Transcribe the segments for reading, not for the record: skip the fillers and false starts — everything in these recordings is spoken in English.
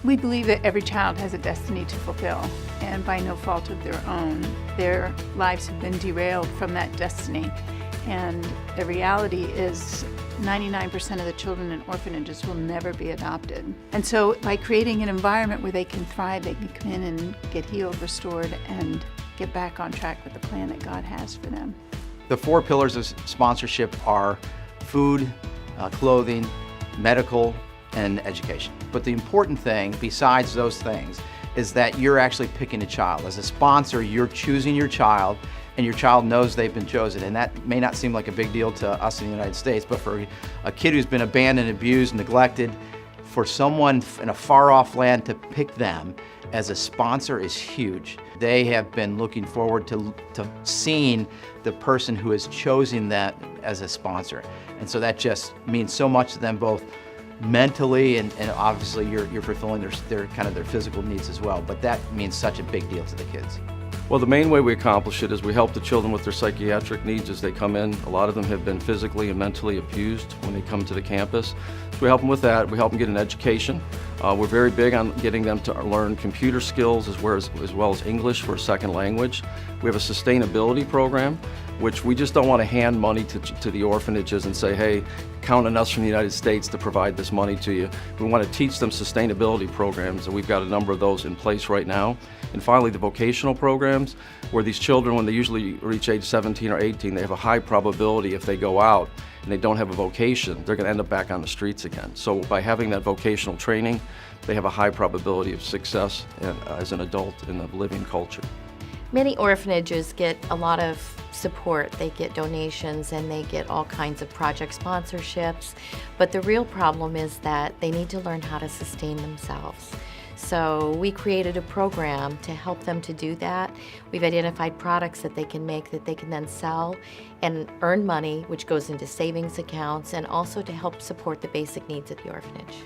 We believe that every child has a destiny to fulfill, and by no fault of their own, their lives have been derailed from that destiny. And the reality is 99% of the children in orphanages will never be adopted. And so by creating an environment where they can thrive, they can come in and get healed, restored, and get back on track with the plan that God has for them. The 4 pillars of sponsorship are food, clothing, medical, and education. But the important thing, besides those things, is that you're actually picking a child. As a sponsor, you're choosing your child, and your child knows they've been chosen. And that may not seem like a big deal to us in the United States, but for a kid who's been abandoned, abused, neglected, for someone in a far-off land to pick them as a sponsor is huge. They have been looking forward to seeing the person who has chosen that as a sponsor. And so that just means so much to them, both mentally and obviously you're fulfilling their kind of their physical needs as well. But that means such a big deal to the kids. Well, the main way we accomplish it is we help the children with their psychiatric needs as they come in. A lot of them have been physically and mentally abused when they come to the campus. So we help them with that. We help them get an education. We're very big on getting them to learn computer skills as well as English for a second language. We have a sustainability program, which we just don't want to hand money to the orphanages and say, hey, count on us from the United States to provide this money to you. We want to teach them sustainability programs, and we've got a number of those in place right now. And finally, the vocational programs, where these children, when they usually reach age 17 or 18, they have a high probability if they go out and they don't have a vocation, they're going to end up back on the streets again. So by having that vocational training, they have a high probability of success as an adult in the living culture. Many orphanages get a lot of support. They get donations and they get all kinds of project sponsorships, but the real problem is that they need to learn how to sustain themselves. So we created a program to help them to do that. We've identified products that they can make that they can then sell and earn money, which goes into savings accounts, and also to help support the basic needs of the orphanage.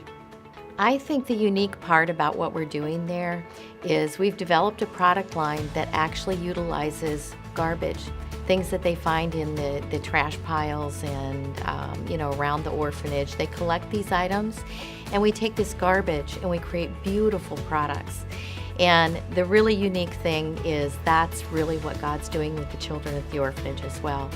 I think the unique part about what we're doing there is we've developed a product line that actually utilizes garbage, things that they find in the trash piles and around the orphanage. They collect these items and we take this garbage and we create beautiful products. And the really unique thing is that's really what God's doing with the children at the orphanage as well.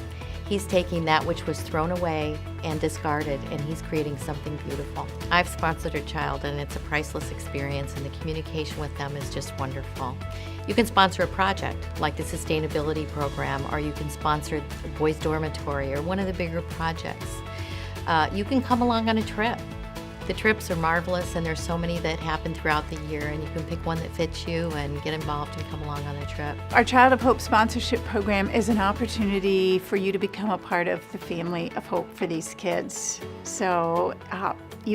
He's taking that which was thrown away and discarded, and he's creating something beautiful. I've sponsored a child, and it's a priceless experience, and the communication with them is just wonderful. You can sponsor a project like the sustainability program, or you can sponsor the boys' dormitory or one of the bigger projects. You can come along on a trip. The trips are marvelous, and there's so many that happen throughout the year, and you can pick one that fits you and get involved and come along on a trip. Our Child of Hope sponsorship program is an opportunity for you to become a part of the family of hope for these kids. So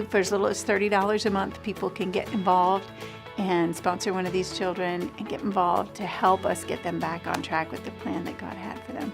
for as little as $30 a month, people can get involved and sponsor one of these children and get involved to help us get them back on track with the plan that God had for them.